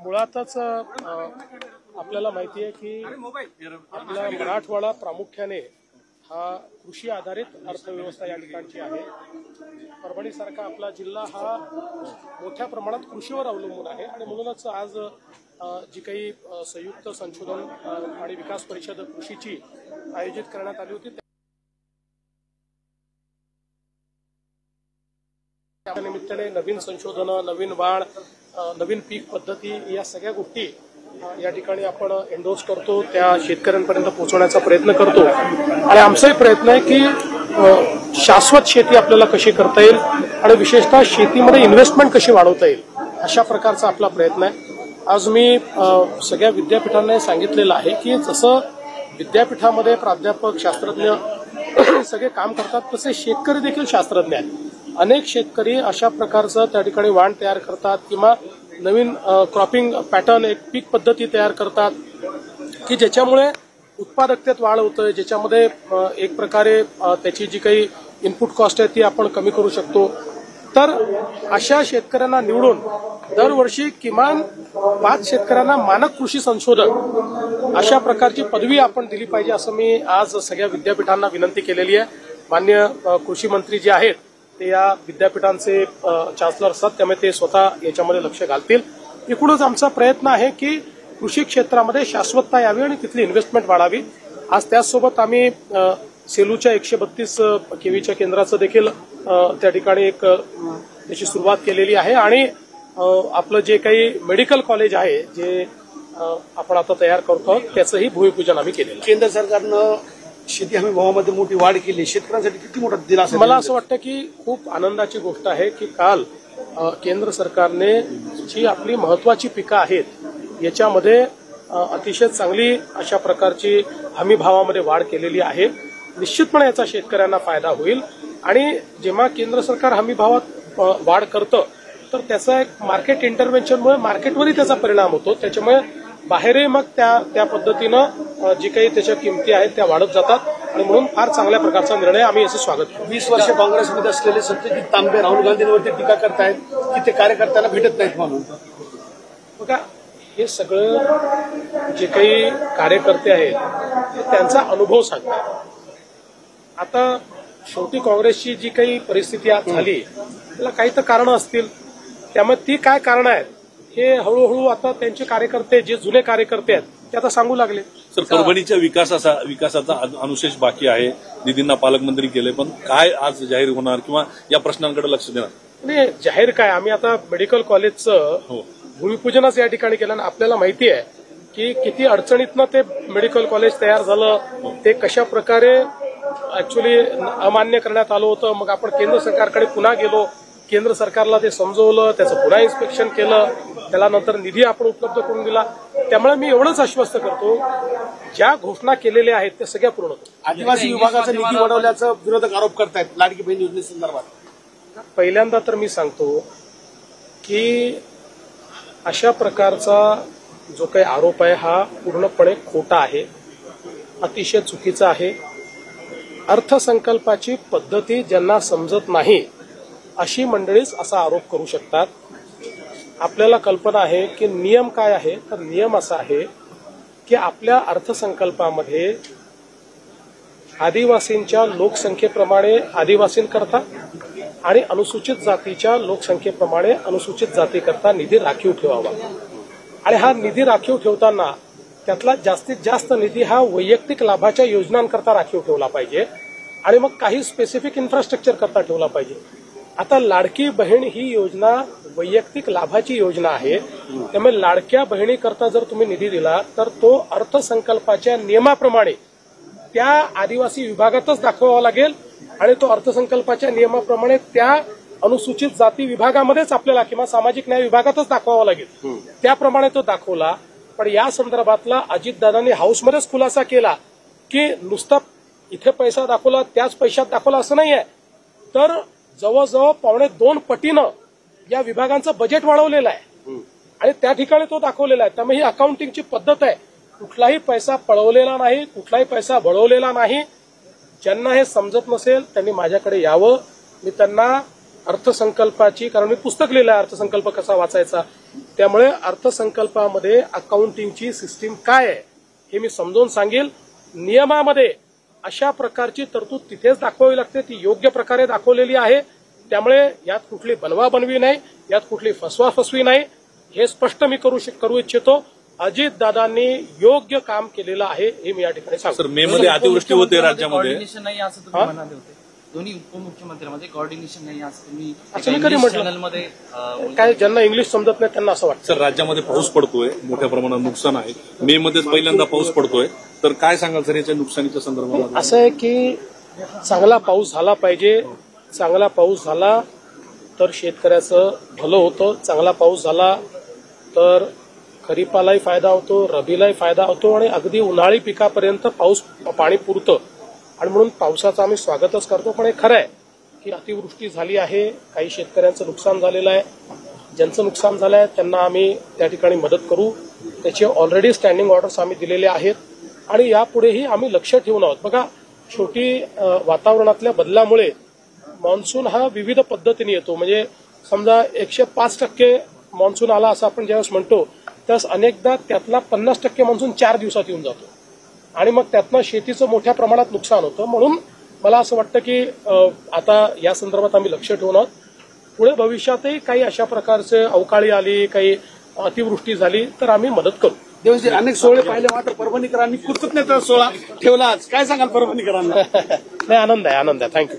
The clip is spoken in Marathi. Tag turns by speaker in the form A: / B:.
A: मुळातच आपल्याला माहिती आहे की आपला मराठवाडा प्रामुख्याने हा कृषी आधारित अर्थव्यवस्था या ठिकाणची आहे। परभणीसारखा आपला जिल्हा हा मोठ्या प्रमाणात कृषीवर अवलंबून आहे आणि म्हणूनच आज जी काही संयुक्त संशोधन आणि विकास परिषद कृषीची आयोजित करण्यात आली होती त्या निमित्ताने नवीन संशोधन, नवीन वाढ, नवीन पीक पद्धती या सगळ्या गोष्टी या ठिकाणी आपण एंडोर्स करतो, त्या शेतकऱ्यांपर्यंत पोहोचवण्याचा प्रयत्न करतो आणि आमचाही प्रयत्न आहे की शाश्वत शेती आपल्याला कशी करता येईल आणि विशेषतः शेतीमध्ये इन्व्हेस्टमेंट कशी वाढवता येईल अशा प्रकारचा आपला प्रयत्न आहे। आज मी सगळ्या विद्यापीठांना सांगितलेलं आहे की जसं विद्यापीठामध्ये प्राध्यापक, शास्त्रज्ञ सगळे काम करतात तसे शेतकरी देखील शास्त्रज्ञ आहेत। अनेक शेतकरी अशा प्रकारचं त्या ठिकाणी वाण तयार करतात किंवा नवीन क्रॉपिंग पॅटर्न, एक पीक पद्धती तयार करतात की ज्याच्यामुळे उत्पादकतेत वाढ होते, ज्याच्यामध्ये एक प्रकारे त्याची जी काही इनपुट कॉस्ट आहे ती आपण कमी करू शकतो। तर अशा शेतकऱ्यांना निवडून दरवर्षी किमान 5 शेतकऱ्यांना मानक कृषी संशोधक अशा प्रकारची पदवी आपण दिली पाहिजे असं मी आज सगळ्या विद्यापीठांना विनंती केलेली आहे। माननीय कृषी मंत्री जे आहेत ते या विद्यापीठांचे चान्सलर असतात, त्यामुळे ते स्वतः याच्यामध्ये लक्ष घालतील। एकूणच आमचा प्रयत्न आहे की कृषी क्षेत्रामध्ये शाश्वतता यावी आणि तिथली इन्व्हेस्टमेंट वाढावी। आज त्याचसोबत आम्ही सेलूच्या 132 केव्हीच्या केंद्राचं देखील त्या ठिकाणी एक त्याची सुरुवात केलेली आहे आणि आपलं जे काही मेडिकल कॉलेज आहे जे आपण आता तयार करतो त्याचंही भूमिपूजन आम्ही केलेलं आहे।
B: केंद्र सरकारनं शेती हमी भावामध्ये मोठी वाढ केली, शेतकऱ्यांसाठी किती मोठा दिलासा?
A: मला असं वाटतं की खूप आनंदाची गोष्ट आहे की काल केंद्र सरकारने जी आपली महत्वाची पिकं आहेत याच्यामध्ये अतिशय चांगली अशा प्रकारची हमी भावामध्ये वाढ केलेली आहे। निश्चितपणे याचा शेतकऱ्यांना फायदा होईल आणि जेव्हा केंद्र सरकार हमी भावात वाढ करतं तर त्याचा एक मार्केट इंटरव्हेन्शनमुळे मार्केटवरही त्याचा परिणाम होतो, त्याच्यामुळे बाहेरही मग त्या पद्धतीनं जी काही त्याच्या किमती आहेत त्या वाढत जातात आणि म्हणून फार चांगल्या प्रकारचा निर्णय आम्ही याचं स्वागत करतो।
B: 20 वर्ष काँग्रेसमध्ये असलेले सत्यजित तांबे राहुल गांधींवरती टीका करतायत की ते कार्यकर्त्यांना भेटत नाहीत म्हणून।
A: बघा, हे सगळं जे काही कार्यकर्ते आहेत ते त्यांचा अनुभव सांगतात। आता शेवटी काँग्रेसची जी काही परिस्थिती आज झाली त्याला काही तर कारणं असतील, त्यामुळे ती काय कारणं आहेत हे हळूहळू आता त्यांचे कार्यकर्ते, जे जुने कार्यकर्ते आहेत ते आता सांगू लागले।
C: सर, परभणीच्या विकासाचा अनुशेष बाकी आहे, निधींना पालकमंत्री केले, पण काय आज जाहीर होणार किंवा या प्रश्नांकडे लक्ष देणार?
A: नाही, जाहीर काय, आम्ही आता मेडिकल कॉलेजचं भूमिपूजनच या ठिकाणी केलं. आपल्याला माहिती आहे की किती अडचणीतनं ते मेडिकल कॉलेज तयार झालं, ते कशा प्रकारे ऍक्च्युअली अमान्य करण्यात आलं होतं. मग आपण केंद्र सरकारकडे पुन्हा गेलो, केंद्र सरकारला ते समजवलं, त्याचं पुन्हा इन्स्पेक्शन केलं, त्याला नंतर निधी आपण उपलब्ध करून दिला. त्यामुळे मी एवढंच आश्वस्त करतो, ज्या घोषणा केलेल्या आहेत त्या सगळ्या पूर्ण होतील.
B: आदिवासी विभागाचा निधी वाढवल्याचा विरोधक आरोप करतायत लाडकी बहीण योजनेसंदर्भात.
A: पहिल्यांदा तर मी सांगतो की अशा प्रकारचा जो काही आरोप आहे हा पूर्णपणे खोटा आहे, अतिशय चुकीचा आहे. अर्थसंकल्पाची पद्धती ज्यांना समजत नाही अशी मंडळीच असा आरोप करू शकतात. आपल्याला कल्पना आहे की नियम काय आहे, तर नियम असा आहे की आपल्या अर्थसंकल्पामध्ये आदिवासींच्या लोकसंख्येप्रमाणे आदिवासींकरता आणि अनुसूचित जातीच्या लोकसंख्येप्रमाणे अनुसूचित जातीकरता निधी राखीव ठेवावा. आणि हा निधी राखीव ठेवताना त्यातला जास्तीत जास्त निधी हा वैयक्तिक लाभाच्या योजनांकरता राखीव ठेवला पाहिजे आणि मग काही स्पेसिफिक इन्फ्रास्ट्रक्चर करता ठेवला पाहिजे. आता लाडकी बहीण ही योजना वैयक्तिक लाभाची योजना आहे, त्यामुळे लाडक्या बहिणीकरता जर तुम्ही निधी दिला तर तो अर्थसंकल्पाच्या नियमाप्रमाणे त्या आदिवासी विभागातच दाखवावा लागेल आणि तो अर्थसंकल्पाच्या नियमाप्रमाणे त्या अनुसूचित जाती विभागामध्येच आपल्याला किंवा सामाजिक न्याय विभागातच दाखवावा लागेल. त्याप्रमाणे तो दाखवला. पण या संदर्भातला अजितदादांनी हाऊसमध्येच खुलासा केला की नुसता इथे पैसा दाखवला त्याच पैशात दाखवला असं नाहीये, तर जवळजवळ 2.25 पटीनं या विभागांचं बजेट वाढवलेलं आहे आणि त्या ठिकाणी तो दाखवलेला आहे. त्यामुळे ही अकाउंटिंगची पद्धत आहे. कुठलाही पैसा पळवलेला नाही, कुठलाही पैसा वळवलेला नाही. ज्यांना हे समजत नसेल त्यांनी माझ्याकडे यावं, मी त्यांना अर्थसंकल्पाची, कारण मी पुस्तक लिहिलं आहे अर्थसंकल्प कसा वाचायचा, त्यामुळे अर्थसंकल्पामध्ये अकाउंटिंगची सिस्टीम काय आहे हे मी समजावून सांगेल. नियमामध्ये अशा प्रकारची तरतूद तिथेच दाखवावी लागते, ती योग्य प्रकारे दाखवलेली आहे. त्यामुळे यात कुठली बनवाबनवी नाही, यात कुठली फसवाफसवी नाही, हे स्पष्ट मी करू इच्छितो. अजितदादांनी योग्य काम केलेलं आहे हे मी या ठिकाणी सांगतो.
C: सर, मे मध्ये अतिवृष्टी होते राज्यामध्ये,
D: कोऑर्डिनेशन नाही असं तुम्ही म्हणाले होते. दोन्ही उपमुख्यमंत्र्यांमध्ये कोऑर्डिनेशन नाही असं तुम्ही
A: असं मी कधी म्हटलं?
D: चॅनलमध्ये
A: काय ज्यांना इंग्लिश समजत नाही त्यांना असं वाटतं.
C: सर राज्यामध्ये पाऊस पडतोय, मोठ्या प्रमाणात नुकसान आहे, मे मध्येच पहिल्यांदा पाऊस पडतोय, तर काय सांगाल सर याच्या नुकसानीच्या संदर्भात?
A: असं आहे की चांगला पाऊस झाला पाहिजे. चांगला पाऊस झाला तर शेतकऱ्याचं भलं होतं. चांगला पाऊस झाला तर खरीपालाही फायदा होतो, रबीलाही फायदा होतो आणि अगदी उन्हाळी पिकापर्यंत पाणी पुरतं. आणि म्हणून पावसाचं आम्ही स्वागतच करतो. पण हे खरं आहे की अतिवृष्टी झाली आहे, काही शेतकऱ्यांचं नुकसान झालेलं आहे. ज्यांचं नुकसान झालं आहे त्यांना आम्ही त्या ठिकाणी मदत करू. त्याचे ऑलरेडी स्टँडिंग ऑर्डर्स आम्ही दिलेले आहेत आणि यापुढेही आम्ही लक्ष ठेवून आहोत. बघा, शेवटी वातावरणातल्या बदलामुळे मान्सून हा विविध पद्धतीने येतो. म्हणजे समजा 105% मान्सून आला असं आपण ज्यावेळेस म्हणतो, त्यावेळेस अनेकदा त्यातला 50% मान्सून 4 दिवसात येऊन जातो आणि मग त्यातनं शेतीचं मोठ्या प्रमाणात नुकसान होतं. म्हणून मला असं वाटतं की आता या संदर्भात आम्ही लक्ष ठेवून आहोत. पुढे भविष्यातही काही अशा प्रकारचे अवकाळी आली, काही अतिवृष्टी झाली तर आम्ही मदत करू.
B: देवजी, अनेक सोहळे पाहिले, मात्र परभणीकरांनी कृतज्ञता सोहळा ठेवला आज. काय सांगाल परभणीकरांना?
A: नाही, आनंद आहे. थँक्यू.